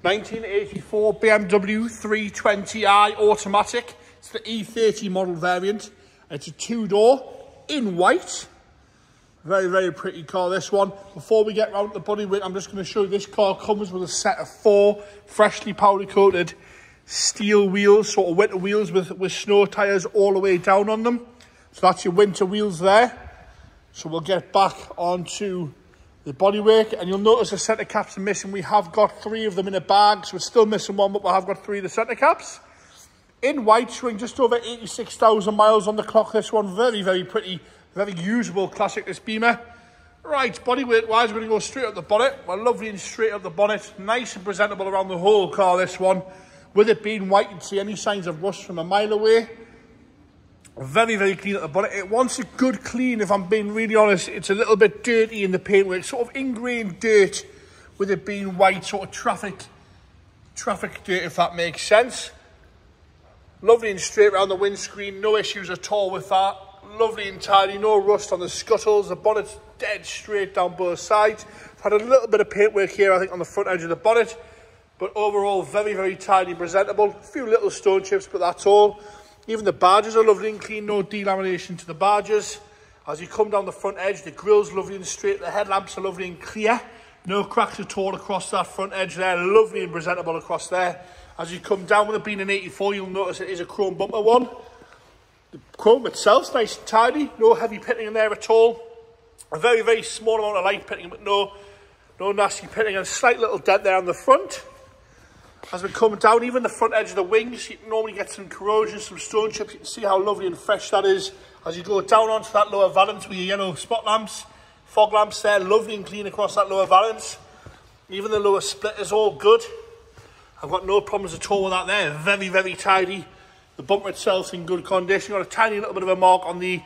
1984 BMW 320i automatic. It's the E30 model variant. It's a two-door in white. Very, very pretty car, this one. Before we get round to the bodywork, I'm just going to show you this car comes with a set of 4 freshly powder coated steel wheels, sort of winter wheels with snow tyres all the way down on them. So that's your winter wheels there. So we'll get back onto the bodywork, and you'll notice the centre caps are missing. We have got 3 of them in a bag, so we're still missing one, but we have got 3 of the centre caps. In white, showing just over 86,000 miles on the clock, this one. Very, very pretty, very usable classic, this Beamer. Right, bodywork-wise, we're going to go straight up the bonnet. Well, lovely and straight up the bonnet. Nice and presentable around the whole car, this one. With it being white, you can see any signs of rust from a mile away. Very, very clean at the bonnet. It wants a good clean, if I'm being really honest. It's a little bit dirty in the paintwork, sort of ingrained dirt, with it being white, sort of traffic dirt, if that makes sense. Lovely and straight around the windscreen, no issues at all with that. Lovely and tidy, no rust on the scuttles. The bonnet's dead straight down both sides. I've had a little bit of paintwork here, I think, on the front edge of the bonnet, but overall very, very tidy, presentable. A few little stone chips, but that's all. Even the badges are lovely and clean, no delamination to the badges. As you come down the front edge, the grille's lovely and straight, the headlamps are lovely and clear. No cracks at all across that front edge there, lovely and presentable across there. As you come down, with it being an 84, you'll notice it is a chrome bumper one. The chrome itself's nice and tidy, no heavy pitting in there at all. A very, very small amount of light pitting, but no nasty pitting, and a slight little dent there on the front. As we come down, even the front edge of the wings, you can normally get some corrosion, some stone chips. You can see how lovely and fresh that is. As you go down onto that lower valance with your yellow spot lamps, fog lamps there, lovely and clean across that lower valance. Even the lower split is all good. I've got no problems at all with that there. Very, very tidy. The bumper itself's in good condition. Got a tiny little bit of a mark on the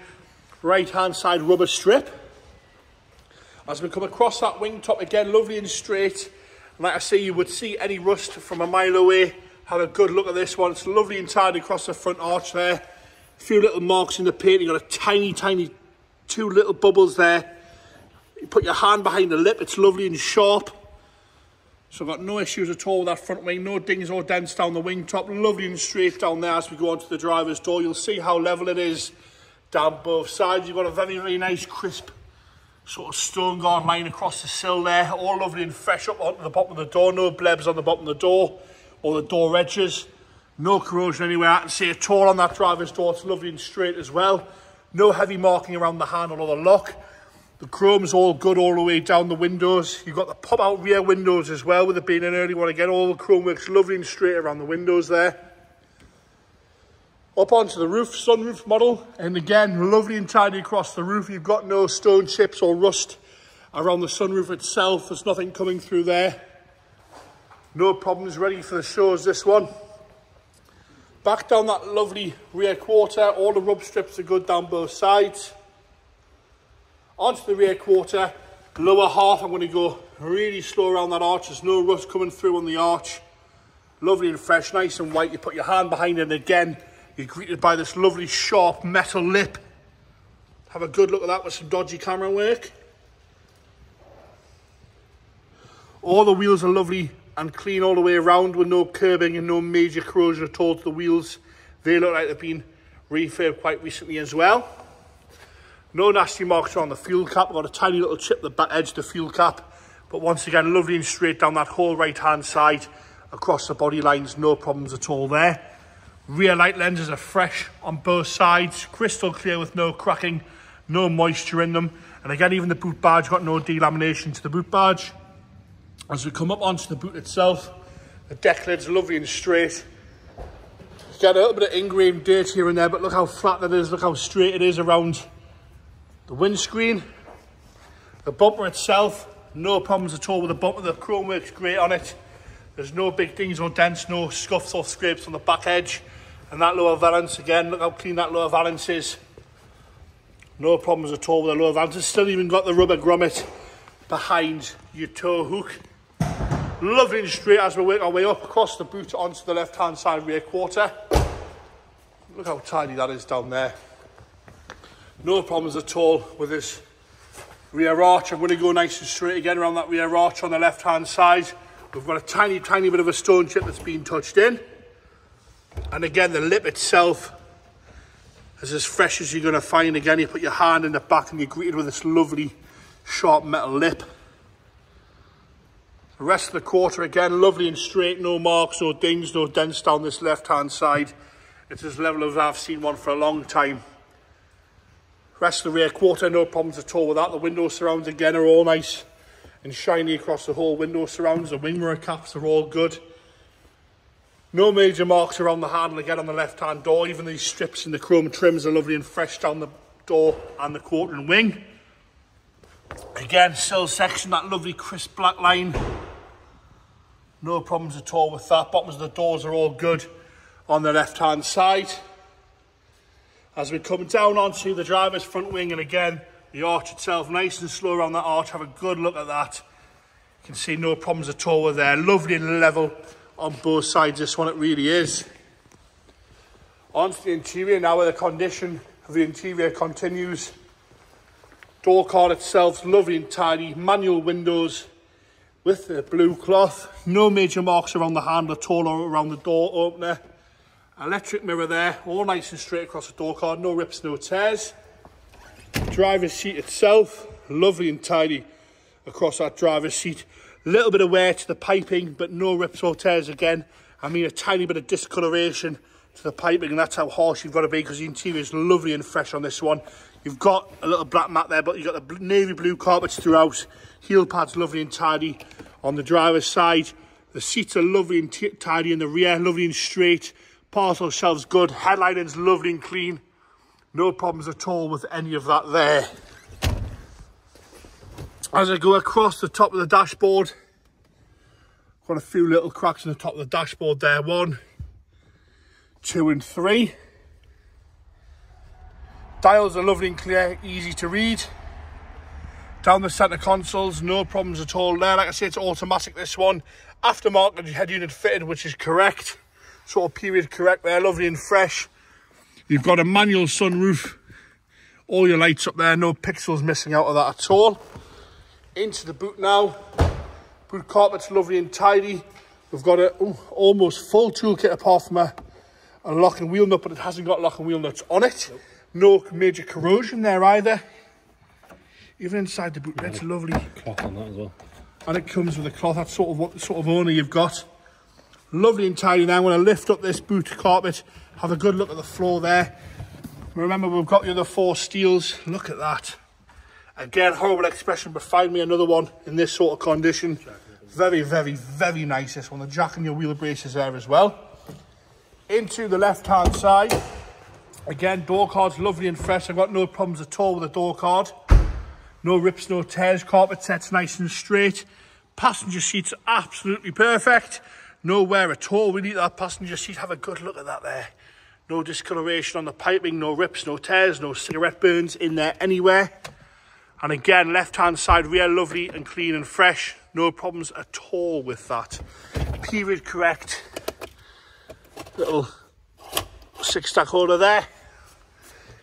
right-hand side rubber strip. As we come across that wing top again, lovely and straight. And like I say, you would see any rust from a mile away. Have a good look at this one. It's lovely and tidy across the front arch there. A few little marks in the paint. You've got a tiny, tiny 2 little bubbles there. You put your hand behind the lip. It's lovely and sharp. So I've got no issues at all with that front wing. No dings or dents down the wing top. Lovely and straight down there as we go onto the driver's door. You'll see how level it is down both sides. You've got a very, very nice crisp sort of stone guard line across the sill there, all lovely and fresh up onto the bottom of the door. No blebs on the bottom of the door or the door edges. No corrosion anywhere I can see at all on that driver's door. It's lovely and straight as well. No heavy marking around the handle or the lock. The chrome's all good all the way down the windows. You've got the pop out rear windows as well, with it being an early one again. All the chrome works lovely and straight around the windows there. Up onto the roof, sunroof model, and again, lovely and tidy across the roof. You've got no stone chips or rust around the sunroof itself. There's nothing coming through there. No problems, ready for the shows, this one. Back down that lovely rear quarter, all the rub strips are good down both sides. Onto the rear quarter, lower half, I'm going to go really slow around that arch. There's no rust coming through on the arch. Lovely and fresh, nice and white. You put your hand behind it, and again, you're greeted by this lovely sharp metal lip. Have a good look at that with some dodgy camera work. All the wheels are lovely and clean all the way around, with no curbing and no major corrosion at all to the wheels. They look like they've been refurbed quite recently as well. No nasty marks on the fuel cap. I've got a tiny little chip at the back edge of the fuel cap. But once again, lovely and straight down that whole right-hand side across the body lines. No problems at all there. Rear light lenses are fresh on both sides, crystal clear with no cracking, no moisture in them. And again, even the boot badge got no delamination to the boot badge. As we come up onto the boot itself, the deck lid's lovely and straight. Get a little bit of ingrained dirt here and there, but look how flat that is, look how straight it is around the windscreen. The bumper itself, no problems at all with the bumper. The chrome works great on it. There's no big dings or dents, no scuffs or scrapes on the back edge. And that lower valance, again, look how clean that lower valance is. No problems at all with the lower valance. It's still even got the rubber grommet behind your tow hook. Lovely and straight as we work our way up across the boot onto the left-hand side rear quarter. Look how tidy that is down there. No problems at all with this rear arch. I'm going to go nice and straight again around that rear arch on the left-hand side. We've got a tiny bit of a stone chip that's been touched in. And again, the lip itself is as fresh as you're going to find. Again, you put your hand in the back and you're greeted with this lovely sharp metal lip. The rest of the quarter, again, lovely and straight, no marks, no dings, no dents down this left-hand side. It's as level as I've seen one for a long time. Rest of the rear quarter, no problems at all with that. The window surrounds, again, are all nice and shiny across the whole window surrounds. The wing mirror caps are all good. No major marks around the handle, again, on the left-hand door. Even these strips and the chrome trims are lovely and fresh down the door and the quarter and wing. Again, sill section, that lovely crisp black line. No problems at all with that. Bottoms of the doors are all good on the left-hand side. As we come down onto the driver's front wing, and again, the arch itself, nice and slow around that arch. Have a good look at that. You can see no problems at all with there. Lovely and level on both sides. This one, it really is. Onto the interior now, where the condition of the interior continues. Door card itself, lovely and tidy. Manual windows with the blue cloth. No major marks around the handle at all or around the door opener. Electric mirror there, all nice and straight across the door card. No rips, no tears. Driver's seat itself, lovely and tidy across that driver's seat. A little bit of wear to the piping, but no rips or tears again. I mean, a tiny bit of discoloration to the piping, and that's how harsh you've got to be, because the interior is lovely and fresh on this one. You've got a little black mat there, but you've got the navy blue carpets throughout. Heel pads lovely and tidy on the driver's side. The seats are lovely and tidy in the rear, lovely and straight. Parcel shelves good. Headlining's lovely and clean. No problems at all with any of that there. As I go across the top of the dashboard, got a few little cracks in the top of the dashboard there. 1, 2 and 3. Dials are lovely and clear, easy to read. Down the centre consoles, no problems at all there. Like I say, it's automatic, this one. Aftermarket head unit fitted, which is correct. Sort of period correct there, lovely and fresh. You've got a manual sunroof. All your lights up there, no pixels missing out of that at all. Into the boot now. Boot carpet's lovely and tidy. We've got a almost full toolkit apart from a lock and wheel nut, but it hasn't got lock and wheel nuts on it. Nope. No major corrosion there either. Even inside the boot, that's lovely. Cloth on that as well. And it comes with a cloth. That's sort of what sort of owner you've got. Lovely and tidy now. I'm going to lift up this boot carpet. Have a good look at the floor there. Remember, we've got the other 4 steels. Look at that. Again, horrible expression, but find me another one in this sort of condition. Very, very, very nice, this one. The jack and your wheel braces there as well. Into the left-hand side. Again, door card's lovely and fresh. I've got no problems at all with the door card. No rips, no tears. Carpet set's nice and straight. Passenger seats absolutely perfect. No wear at all. We need that passenger seat. Have a good look at that there. No discoloration on the piping. No rips, no tears. No cigarette burns in there anywhere. And again, left-hand side rear, lovely and clean and fresh. No problems at all with that. Period correct. Little 6-stack holder there.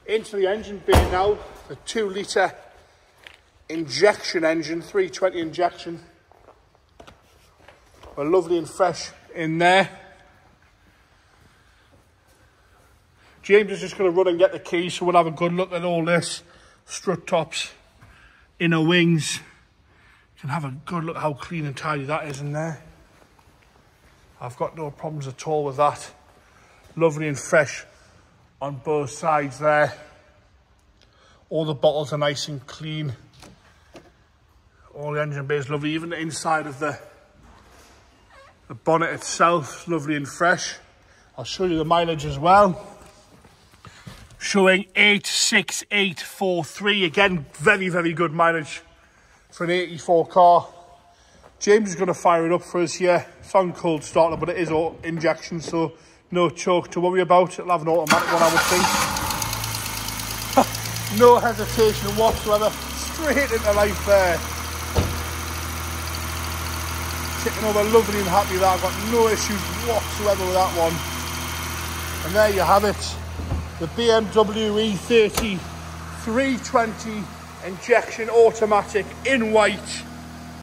Into the engine bay now. The 2-litre injection engine, 320 injection. We're lovely and fresh in there. James is just going to run and get the keys, so we'll have a good look at all this. Strut tops, inner wings. You can have a good look at how clean and tidy that is in there. I've got no problems at all with that. Lovely and fresh on both sides there. All the bottles are nice and clean. All the engine bay is lovely. Even the inside of the bonnet itself, lovely and fresh. I'll show you the mileage as well. Showing 86843. Again, very, very good mileage for an 84 car. James is going to fire it up for us here. It's on cold starter, but it is all injection, so no choke to worry about. It'll have an automatic one, I would think. No hesitation whatsoever. Straight into life there. Ticking over lovely and happy there. I've got no issues whatsoever with that one. And there you have it. The BMW E30 320 injection automatic in white.